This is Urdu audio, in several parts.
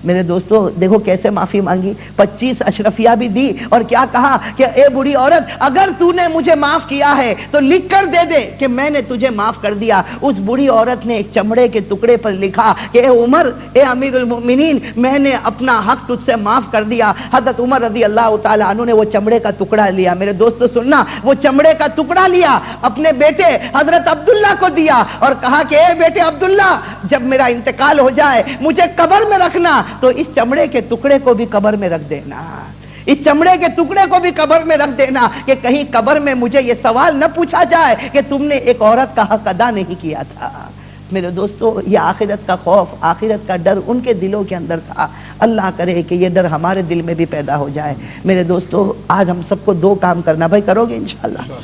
میرے دوستو دیکھو کیسے معافی مانگی، 25 اشرفیہ بھی دی، اور کیا کہا کہ اے بڑی عورت اگر تو نے مجھے معاف کیا ہے تو لکھ کر دے دے کہ میں نے تجھے معاف کر دیا۔ اس بڑی عورت نے ایک چمڑے کے ٹکڑے پر لکھا کہ اے عمر، اے امیر المؤمنین، میں نے اپنا حق تجھ سے معاف کر دیا۔ حضرت عمر رضی اللہ تعالیٰ عنہ نے وہ چمڑے کا ٹکڑا لیا، میرے دوستو سننا، وہ چمڑے کا ٹکڑا لیا، اپنے بیٹے حضرت عبداللہ کو دیا اور کہا کہ اے بیٹے عبداللہ، جب میرا انتقال ہو جائے مجھے قبر میں رکھنا تو اس چمڑے کے ٹکڑے کو بھی قبر میں رکھ دینا، اس چمڑے کے ٹکڑے کو بھی قبر میں رکھ دینا کہ کہیں قبر میں مجھے یہ سوال نہ پوچھا جائے کہ تم نے ایک عورت کا حق ادا نہیں کیا تھا۔ میرے دوستو یہ آخرت کا خوف، آخرت کا ڈر ان کے دلوں کے اندر تھا۔ اللہ کرے کہ یہ ڈر ہمارے دل میں بھی پیدا ہو جائے۔ میرے دوستو آج ہم سب کو 2 کام کرنا، بھائی کرو گے انشاءاللہ؟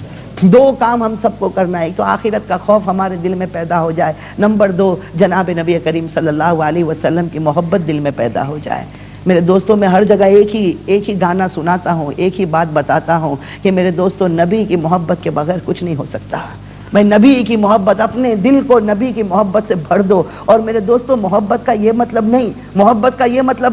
2 کام ہم سب کو کرنا ہے، تو آخرت کا خوف ہمارے دل میں پیدا ہو جائے، نمبر 2 جناب نبی کریم صلی اللہ علیہ وسلم کی محبت دل میں پیدا ہو جائے۔ میرے دوستوں میں ہر جگہ ایک ہی گانا سناتا ہوں، ایک ہی بات بتاتا ہوں کہ میرے دوستوں نبی کی محبت کے بغیر کچھ نہیں ہو سکتا۔ میں نبی کی محبت، اپنے دل کو نبی کی محبت سے بھر دو۔ اور میرے دوستوں محبت کا یہ مطلب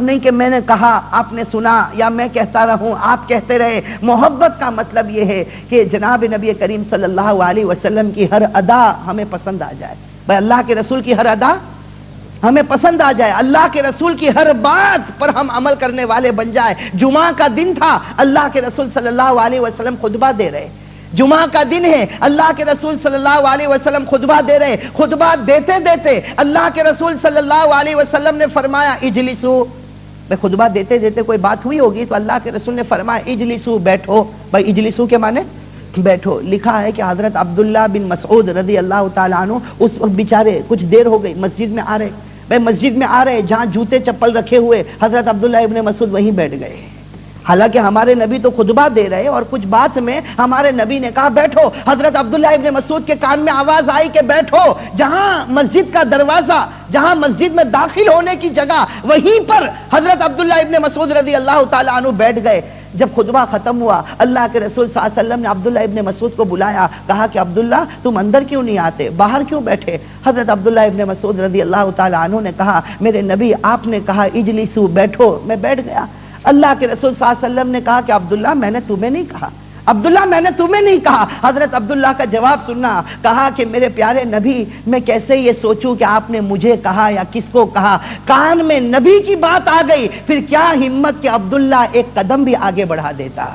نہیں کہ میں نے کہا آپ نے سنا یا میں کہتا رہوں آپ کہتے رہے۔ محبت کا مطلب یہ ہے کہ جناب نبی کریم صلی اللہ علیہ وسلم کی ہر ادا ہمیں پسند آ جائے۔ بھائی اللہ کے رسول کی ہر ادا ہمیں پسند آ جائے، اللہ کے رسول کی ہر بات پر ہم عمل کرنے والے بن جائے۔ جمعہ کا دن تھا، اللہ کے رسول صلی اللہ علیہ وسلم خطبہ دے رہے، جمعہ کا دن ہے، اللہ کے رسول صلی اللہ علیہ وسلم خطبہ دے رہے، خطبہ دیتے دیتے اللہ کے رسول صلی اللہ علیہ وسلم نے فرمایا اجلسو۔ میں خطبہ دیتے دیتے کوئی بات ہوئی ہوگی تو اللہ کے رسول نے فرمایا اجلسو، بیٹھو۔ بھائی اجلسو کے معنی بیٹھو۔ لکھا ہے کہ حضرت عبداللہ بن مسعود رضی اللہ تعالیٰ عنہ اس وقت بیچارے کچھ دیر ہو گئی، مسجد میں آ رہے، مسجد میں آ رہے، جہاں جوتے چپل رکھے ہوئے حضرت عبداللہ ابن مسعود وہیں بیٹھ گئے۔ حالانکہ ہمارے نبی تو خطبہ دے رہے اور کچھ بات میں ہمارے نبی نے کہا بیٹھو، حضرت عبداللہ ابن مسعود کے کان میں آواز آئی کہ بیٹھو۔ جہاں مسجد کا دروازہ، جہاں مسجد میں داخل ہونے کی جگہ، وہیں پر حضرت عبداللہ ابن مسعود رضی اللہ تعالیٰ عنہ بیٹھ گئے۔ جب خطبہ ختم ہوا اللہ کے رسول صلی اللہ علیہ وسلم نے عبداللہ ابن مسعود کو بلایا، کہا کہ عبداللہ تم اندر کیوں نہیں آتے، باہر کیوں بیٹھے؟ حضرت عبداللہ ابن مسعود رضی اللہ تعالیٰ عنہ نے کہا میرے نبی آپ نے کہا اجلسو، بیٹھو، میں بیٹھ گیا۔ اللہ کے رسول صلی اللہ علیہ وسلم نے کہا کہ عبداللہ میں نے تمہیں نہیں کہا، عبداللہ میں نے تمہیں نہیں کہا۔ حضرت عبداللہ کا جواب سننا، کہا کہ میرے پیارے نبی میں کیسے یہ سوچوں کہ آپ نے مجھے کہا یا کس کو کہا، کان میں نبی کی بات آ گئی، پھر کیا ہمت کہ عبداللہ ایک قدم بھی آگے بڑھا دیتا۔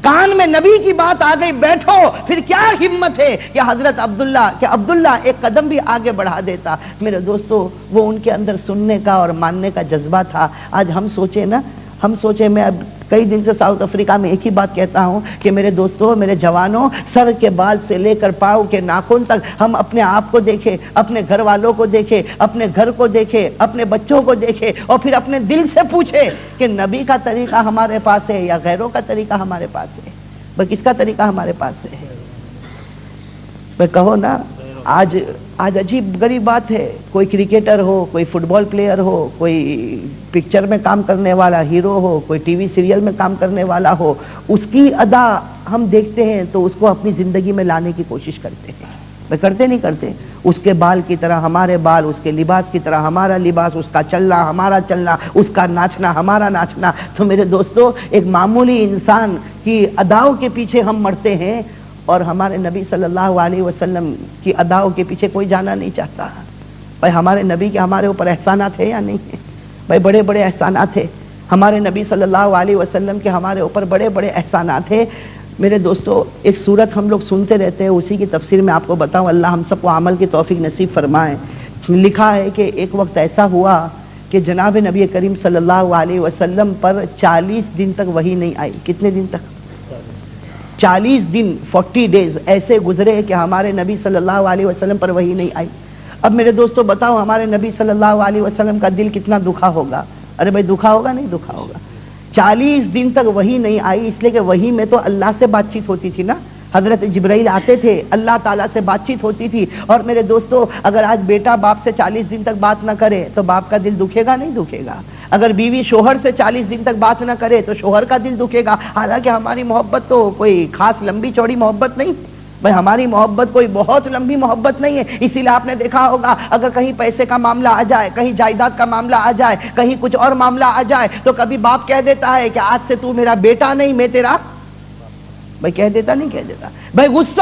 کان میں نبی کی بات آ گئی، بیٹھو، پھر کیا ہمت ہے کہ حضرت عبداللہ ایک قدم بھی آگے بڑھا دیتا۔ میرے دوستو وہ ان کے اندر سننے کا اور ماننے کا جذبہ تھا۔ آج ہم سوچے میں اب کئی دن سے ساؤتھ افریقہ میں ایک ہی بات کہتا ہوں کہ میرے دوستوں، میرے جوانوں، سر کے بال سے لے کر پاؤں کے ناخن تک ہم اپنے آپ کو دیکھیں، اپنے گھر والوں کو دیکھیں، اپنے گھر کو دیکھیں، اپنے بچوں کو دیکھیں، اور پھر اپنے دل سے پوچھیں کہ نبی کا طریقہ ہمارے پاس ہے یا غیروں کا طریقہ ہمارے پاس ہے؟ بھئی کس کا طریقہ ہمارے پاس ہے؟ بھئی کہو نا۔ آج عجیب غریب بات ہے، کوئی کرکٹر ہو، کوئی فٹ بال پلیئر ہو، کوئی پکچر میں کام کرنے والا ہیرو ہو، کوئی ٹی وی سیریل میں کام کرنے والا ہو، اس کی ادا ہم دیکھتے ہیں تو اس کو اپنی زندگی میں لانے کی کوشش کرتے ہیں۔ میں کرتے نہیں کرتے؟ اس کے بال کی طرح ہمارے بال، اس کے لباس کی طرح ہمارا لباس، اس کا چلنا ہمارا چلنا، اس کا ناچنا ہمارا ناچنا۔ تو میرے دوستو ایک معمولی انسان کی اداؤں کے پیچھے ہم مرتے ہیں، اور ہمارے نبی صلی اللہ علیہ وسلم کی اداؤں کے پیچھے کوئی جانا نہیں چاہتا۔ بھائی ہمارے نبی کے ہمارے اوپر احسانات ہیں یا نہیں ہیں؟ بھائی بڑے بڑے احسانات ہیں ہمارے نبی صلی اللہ علیہ وسلم کے، ہمارے اوپر بڑے بڑے احسانات ہیں۔ میرے دوستو ایک سورت ہم لوگ سنتے رہتے ہیں، اسی کی تفسیر میں آپ کو بتاؤں، اللہ ہم سب کو عمل کی توفیق نصیب فرمائے۔ لکھا ہے کہ ایک وقت ایسا ہوا کہ جناب نبی کریم صلی اللہ علیہ وسلم پر 40 دن تک وحی نہیں آئی۔ کتنے دن تک؟ 40 دن، 40 days ایسے گزرے کہ ہمارے نبی صلی اللہ علیہ وسلم پر وحی نہیں آئی۔ اب میرے دوستو بتاؤ ہمارے نبی صلی اللہ علیہ وسلم کا دل کتنا دکھا ہوگا؟ ارے بھائی دکھا ہوگا نہیں دکھا ہوگا؟ 40 دن تک وحی نہیں آئی، اس لیے کہ وحی میں تو اللہ سے بات چیت ہوتی تھی نا، حضرت جبرائیل آتے تھے، اللہ تعالیٰ سے بات چیت ہوتی تھی۔ اور میرے دوستو اگر آج بیٹا باپ سے 40 دن تک بات نہ کرے تو باپ کا دل دکھے گا نہیں دکھے گا؟ اگر بیوی شوہر سے 40 دن تک بات نہ کرے تو شوہر کا دل دکھے گا۔ حالانکہ ہماری محبت تو کوئی خاص لمبی چوڑی محبت نہیں، بھائی ہماری محبت کوئی بہت لمبی محبت نہیں ہے، اسی لیے آپ نے دیکھا ہوگا اگر کہیں پیسے کا معاملہ آ جائے، کہیں جائیداد کا معاملہ آ جائے، کہیں کچھ اور معاملہ آ جائے تو کبھی باپ کہہ دیتا ہے کہ آج سے تو میرا بیٹا نہیں، میں تیرا بھائی کہہ دیتا نہیں کہہ دیتا بھائی غصہ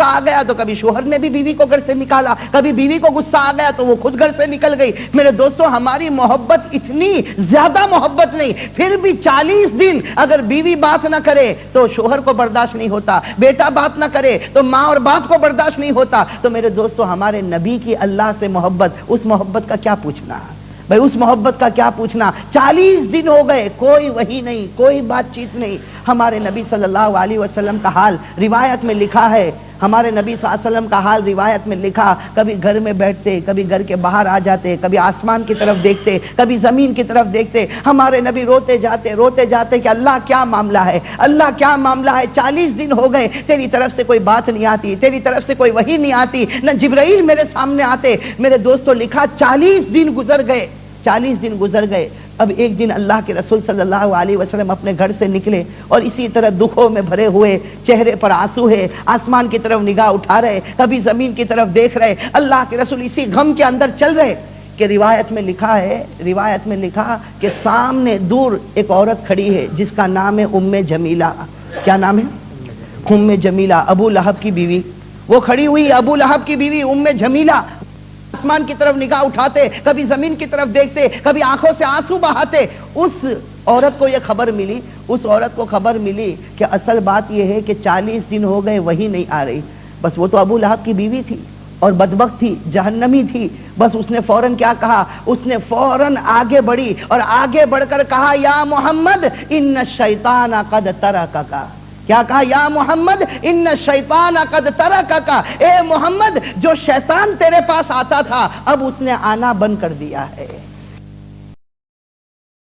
آ گیا تو کبھی شوہر نے بھی بیوی کو گھر سے نکالا، کبھی بیوی کو غصہ آ گیا تو وہ خود گھر سے نکل گئی۔ میرے دوستو ہماری محبت اتنی زیادہ محبت نہیں، پھر بھی 40 دن اگر بیوی بات نہ کرے تو شوہر کو برداشت نہیں ہوتا، بیٹا بات نہ کرے تو ماں اور باپ کو برداشت نہیں ہوتا۔ تو میرے دوستو ہمارے نبی کی اللہ سے محبت، اس محبت کا کیا پوچھنا ہے بھائی، اس محبت کا کیا پوچھنا۔ 40 دن ہو گئے، کوئی وحی نہیں، کوئی بات چیت نہیں۔ ہمارے نبی صلی اللہ علیہ وسلم کا حال روایت میں لکھا ہے، ہمارے نبی صلی اللہ علیہ وسلم کا حال روایت میں لکھا، کبھی گھر میں بیٹھتے، کبھی گھر کے باہر آ جاتے، کبھی آسمان کی طرف دیکھتے، کبھی زمین کی طرف دیکھتے۔ ہمارے نبی روتے جاتے کہ اللہ کیا معاملہ ہے، اللہ کیا معاملہ ہے، 40 دن ہو گئے تیری طرف سے کوئی بات نہیں آتی، تیری طرف سے کوئی وحی نہیں آتی، نہ جبرائیل میرے سامنے آتے۔ میرے دوستو لکھا 40 دن گزر گئے، 40 دن گزر گئے۔ اب ایک دن اللہ کے رسول صلی اللہ علیہ وسلم اپنے گھر سے نکلے اور اسی طرح دکھوں میں بھرے ہوئے، چہرے پر آنسو ہے، آسمان کی طرف نگاہ اٹھا رہے، کبھی زمین کی طرف دیکھ رہے۔ اللہ کے رسول اسی غم کے اندر چل رہے کہ روایت میں لکھا کہ سامنے دور ایک عورت کھڑی ہے جس کا نام ہے ام جمیلہ۔ کیا نام ہے؟ ام جمیلہ، ابو لہب کی بیوی۔ وہ کھڑی ہوئی ابو لہب کی بیوی ام جمیلہ، آسمان کی طرف نگاہ اٹھاتے، کبھی زمین کی طرف دیکھتے، کبھی آنکھوں سے آنسو بہاتے۔ اس عورت کو یہ خبر ملی کہ اصل بات یہ ہے کہ 40 دن ہو گئے وہی نہیں آ رہی۔ بس وہ تو ابو لہب کی بیوی تھی اور بدبخت تھی، جہنمی تھی۔ بس اس نے فوراً کیا کہا، اس نے فوراً آگے بڑھی اور آگے بڑھ کر کہا یا محمد ان الشیطان قد ترکک۔ کیا کہا؟ یا محمد ان الشیطان قد ترکک، اے محمد جو شیطان تیرے پاس آتا تھا اب اس نے آنا بند کر دیا ہے۔